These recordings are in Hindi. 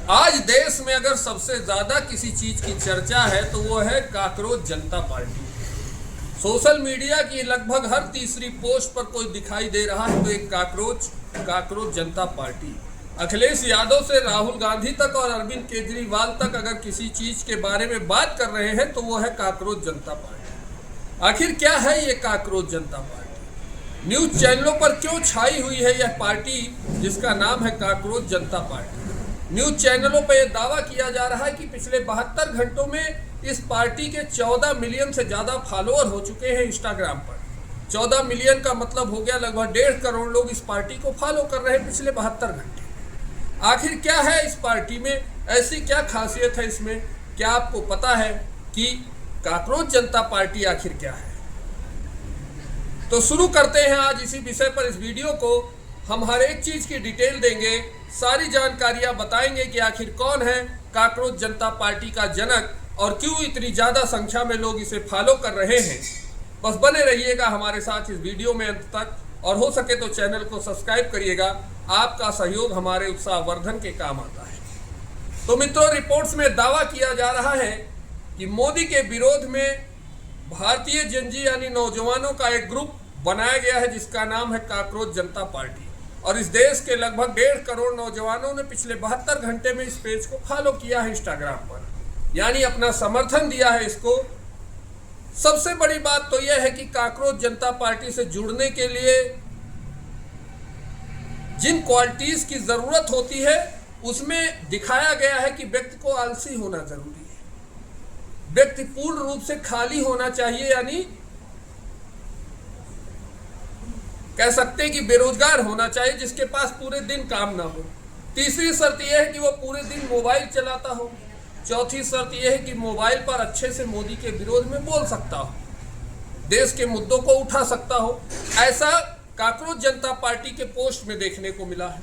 आज देश में अगर सबसे ज्यादा किसी चीज की चर्चा है तो वो है काकरोच जनता पार्टी। सोशल मीडिया की लगभग हर तीसरी पोस्ट पर कोई दिखाई दे रहा है तो एक काकरोच जनता पार्टी। अखिलेश यादव से राहुल गांधी तक और अरविंद केजरीवाल तक अगर किसी चीज के बारे में बात कर रहे हैं तो वो है काकरोच जनता पार्टी। आखिर क्या है ये काकरोच जनता पार्टी? न्यूज चैनलों पर क्यों छाई हुई है यह पार्टी जिसका नाम है काकरोच जनता पार्टी? न्यूज चैनलों पर यह दावा किया जा रहा है कि पिछले 72 घंटों में इस पार्टी के 14 मिलियन से ज्यादा फॉलोअर हो चुके हैं इंस्टाग्राम पर। 14 मिलियन का मतलब हो गया लगभग 1.5 करोड़ लोग इस पार्टी को फॉलो कर रहे हैं पिछले 72 घंटे। आखिर क्या है इस पार्टी में, ऐसी क्या खासियत है इसमें? क्या आपको पता है कि काकरोच जनता पार्टी आखिर क्या है? तो शुरू करते हैं आज इसी विषय पर इस वीडियो को। हम हर एक चीज की डिटेल देंगे, सारी जानकारियां बताएंगे कि आखिर कौन है काकरोच जनता पार्टी का जनक और क्यों इतनी ज्यादा संख्या में लोग इसे फॉलो कर रहे हैं। बस बने रहिएगा हमारे साथ इस वीडियो में अंत तक, और हो सके तो चैनल को सब्सक्राइब करिएगा। आपका सहयोग हमारे उत्साहवर्धन के काम आता है। तो मित्रों, रिपोर्ट्स में दावा किया जा रहा है कि मोदी के विरोध में भारतीय जनजी यानी नौजवानों का एक ग्रुप बनाया गया है जिसका नाम है काकरोच जनता पार्टी। और इस देश के लगभग 1.5 करोड़ नौजवानों ने पिछले 72 घंटे में इस पेज को फॉलो किया है इंस्टाग्राम पर, यानी अपना समर्थन दिया है इसको। सबसे बड़ी बात तो यह है कि काकरोच जनता पार्टी से जुड़ने के लिए जिन क्वालिटीज की जरूरत होती है उसमें दिखाया गया है कि व्यक्ति को आलसी होना जरूरी है, व्यक्ति पूर्ण रूप से खाली होना चाहिए, यानी कह सकते हैं कि बेरोजगार होना चाहिए जिसके पास पूरे दिन काम ना हो। तीसरी शर्त यह है कि वो पूरे दिन मोबाइल चलाता हो। चौथी शर्त यह है कि मोबाइल पर अच्छे से मोदी के विरोध में बोल सकता हो, देश के मुद्दों को उठा सकता हो। ऐसा काकरोच जनता पार्टी के पोस्ट में देखने को मिला है।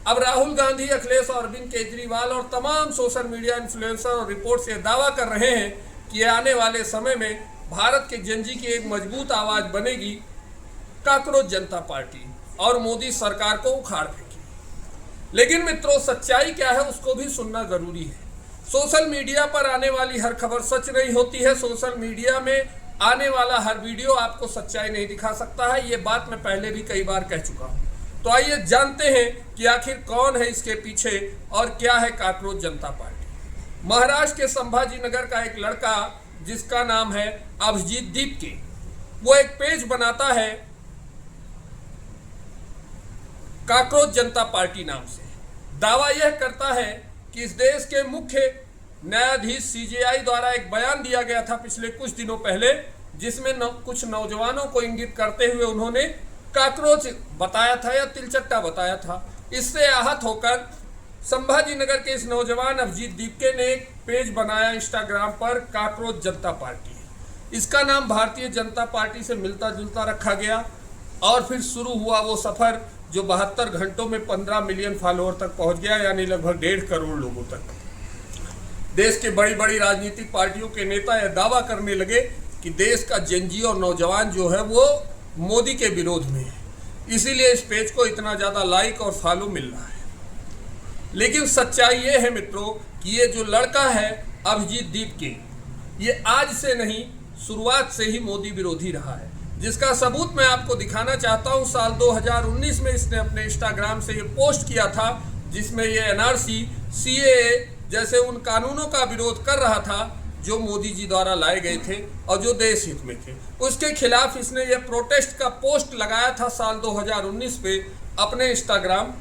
अब राहुल गांधी, अखिलेश और अरविंद केजरीवाल और तमाम सोशल मीडिया इन्फ्लुएंसर और रिपोर्ट से दावा कर रहे हैं कि आने वाले समय में भारत के जनजी की एक मजबूत आवाज बनेगी काकरोच जनता पार्टी और मोदी सरकार को उखाड़ फेंकी। लेकिन मित्रों, सच्चाई क्या है उसको भी सुनना जरूरी है। सोशल मीडिया पर आने वाली हर खबर सच नहीं होती है। सोशल मीडिया में आने वाला हर वीडियो आपको सच्चाई नहीं दिखा सकता है। ये बात मैं पहले भी कई बार कह चुका हूं। तो आइए जानते हैं कि आखिर कौन है इसके पीछे और क्या है काकरोच जनता पार्टी। महाराष्ट्र के संभाजी नगर का एक लड़का जिसका नाम है अभिजीत दीपके, वो एक पेज बनाता है काकरोच जनता पार्टी नाम से। दावा यह करता है कि इस देश के मुख्य न्यायाधीश सीजेआई द्वारा एक बयान दिया गया था पिछले कुछ दिनों पहले, जिसमें कुछ नौजवानों को इंगित करते हुए उन्होंने काकरोच बताया था या तिलचट्टा बताया था। इससे आहत होकर संभाजी नगर के इस नौजवान अभिजीत दीपके ने एक पेज बनाया इंस्टाग्राम पर, काकरोच जनता पार्टी। इसका नाम भारतीय जनता पार्टी से मिलता जुलता रखा गया और फिर शुरू हुआ वो सफर जो 72 घंटों में 15 मिलियन फॉलोअर तक पहुंच गया, यानी लगभग 1.5 करोड़ लोगों तक। देश के बड़ी बड़ी राजनीतिक पार्टियों के नेता यह दावा करने लगे कि देश का जनजी और नौजवान जो है वो मोदी के विरोध में है, इसीलिए इस पेज को इतना ज्यादा लाइक और फॉलो मिल रहा है। लेकिन सच्चाई ये है मित्रों कि ये जो लड़का है अभिजीत दीपके, ये आज से नहीं, शुरुआत से ही मोदी विरोधी रहा है, जिसका सबूत मैं आपको दिखाना चाहता हूं। साल 2019 में इसने अपने इंस्टाग्राम से ये पोस्ट किया था जिसमें ये एनआरसी, सीएए जैसे उन कानूनों का विरोध कर रहा था जो मोदी जी द्वारा लाए गए थे और जो देश हित में थे। उसके खिलाफ इसने ये प्रोटेस्ट का पोस्ट लगाया था साल 2019 पे अपने इंस्टाग्राम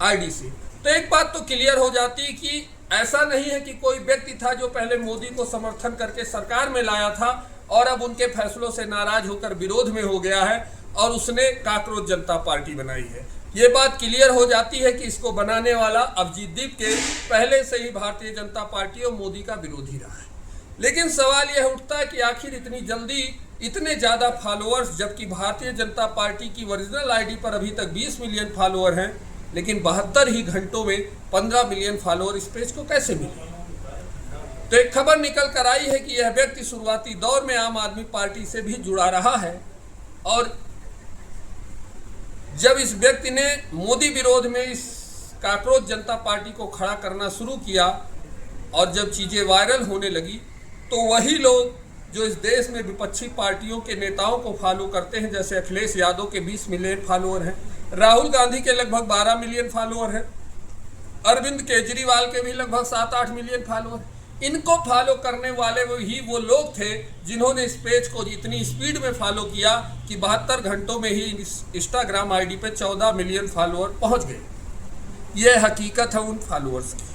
आईडी से। तो एक बात तो क्लियर हो जाती कि ऐसा नहीं है कि कोई व्यक्ति था जो पहले मोदी को समर्थन करके सरकार में लाया था और अब उनके फैसलों से नाराज होकर विरोध में हो गया है और उसने काकरोच जनता पार्टी बनाई है। ये बात क्लियर हो जाती है कि इसको बनाने वाला अभिजीत दीपके पहले से ही भारतीय जनता पार्टी और मोदी का विरोधी रहा है। लेकिन सवाल यह उठता है कि आखिर इतनी जल्दी इतने ज्यादा फॉलोअर्स, जबकि भारतीय जनता पार्टी की ओरिजिनल आईडी पर अभी तक 20 मिलियन फॉलोअर हैं, लेकिन 72 ही घंटों में 15 मिलियन फॉलोअर इस पेज को कैसे मिले? तो एक खबर निकल कर आई है कि यह व्यक्ति शुरुआती दौर में आम आदमी पार्टी से भी जुड़ा रहा है और जब इस व्यक्ति ने मोदी विरोध में इस काकरोच जनता पार्टी को खड़ा करना शुरू किया और जब चीज़ें वायरल होने लगी तो वही लोग जो इस देश में विपक्षी पार्टियों के नेताओं को फॉलो करते हैं, जैसे अखिलेश यादव के 20 मिलियन फॉलोअर हैं, राहुल गांधी के लगभग 12 मिलियन फॉलोअर हैं, अरविंद केजरीवाल के भी लगभग 7-8 मिलियन फॉलोअर, इनको फॉलो करने वाले वो लोग थे जिन्होंने इस पेज को इतनी स्पीड में फॉलो किया कि 72 घंटों में ही इंस्टाग्राम आईडी पे 14 मिलियन फॉलोअर पहुंच गए। यह हकीकत है उन फॉलोअर्स की।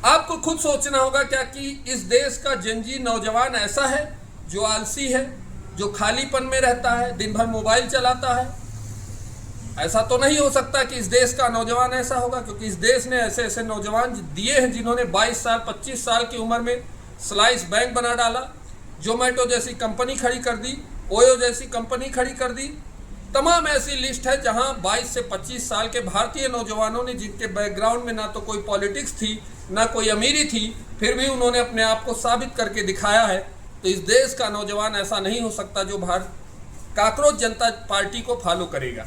आपको खुद सोचना होगा क्या कि इस देश का जनजी नौजवान ऐसा है जो आलसी है, जो खालीपन में रहता है, दिन भर मोबाइल चलाता है? ऐसा तो नहीं हो सकता कि इस देश का नौजवान ऐसा होगा, क्योंकि इस देश ने ऐसे ऐसे नौजवान दिए हैं जिन्होंने 22 साल 25 साल की उम्र में स्लाइस बैंक बना डाला, जोमेटो जैसी कंपनी खड़ी कर दी, ओयो जैसी कंपनी खड़ी कर दी। तमाम ऐसी लिस्ट है जहां 22 से 25 साल के भारतीय नौजवानों ने, जिनके बैकग्राउंड में ना तो कोई पॉलिटिक्स थी ना कोई अमीरी थी, फिर भी उन्होंने अपने आप को साबित करके दिखाया है। तो इस देश का नौजवान ऐसा नहीं हो सकता जो काकरोच जनता पार्टी को फॉलो करेगा।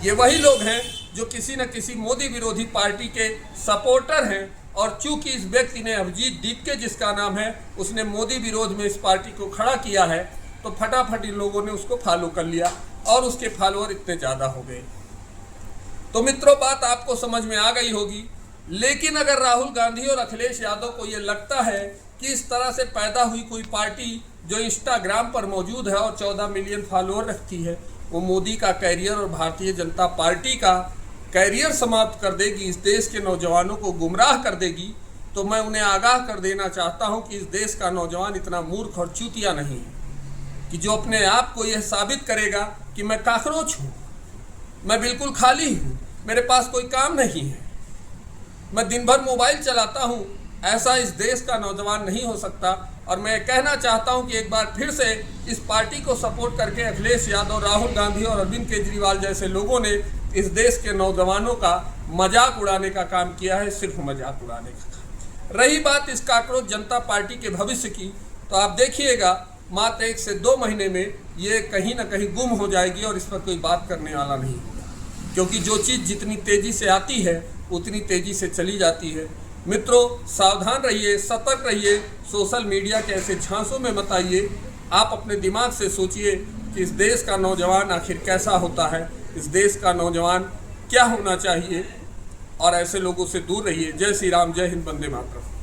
ये वही लोग हैं जो किसी न किसी मोदी विरोधी पार्टी के सपोर्टर हैं, और चूंकि इस व्यक्ति ने, अभिजीत दीपके जिसका नाम है, उसने मोदी विरोध में इस पार्टी को खड़ा किया है, तो फटाफट इन लोगों ने उसको फॉलो कर लिया और उसके फॉलोअर इतने ज़्यादा हो गए। तो मित्रों, बात आपको समझ में आ गई होगी। लेकिन अगर राहुल गांधी और अखिलेश यादव को ये लगता है कि इस तरह से पैदा हुई कोई पार्टी जो इंस्टाग्राम पर मौजूद है और 14 मिलियन फॉलोअर रखती है, वो मोदी का कैरियर और भारतीय जनता पार्टी का कैरियर समाप्त कर देगी, इस देश के नौजवानों को गुमराह कर देगी, तो मैं उन्हें आगाह कर देना चाहता हूं कि इस देश का नौजवान इतना मूर्ख और चूतिया नहीं है कि जो अपने आप को यह साबित करेगा कि मैं काकरोच हूँ, मैं बिल्कुल खाली हूँ, मेरे पास कोई काम नहीं है, मैं दिन भर मोबाइल चलाता हूँ। ऐसा इस देश का नौजवान नहीं हो सकता। और मैं कहना चाहता हूं कि एक बार फिर से इस पार्टी को सपोर्ट करके अखिलेश यादव, राहुल गांधी और अरविंद केजरीवाल जैसे लोगों ने इस देश के नौजवानों का मजाक उड़ाने का काम किया है, सिर्फ मजाक उड़ाने का काम। रही बात इस काकरोच जनता पार्टी के भविष्य की, तो आप देखिएगा मात्र 1 से 2 महीने में ये कहीं ना कहीं गुम हो जाएगी और इस पर कोई बात करने वाला नहीं होगा, क्योंकि जो चीज़ जितनी तेज़ी से आती है उतनी तेज़ी से चली जाती है। मित्रों, सावधान रहिए, सतर्क रहिए, सोशल मीडिया के ऐसे झांसों में मत आइए। आप अपने दिमाग से सोचिए कि इस देश का नौजवान आखिर कैसा होता है, इस देश का नौजवान क्या होना चाहिए, और ऐसे लोगों से दूर रहिए। जय श्री राम, जय हिंद, वंदे मातरम।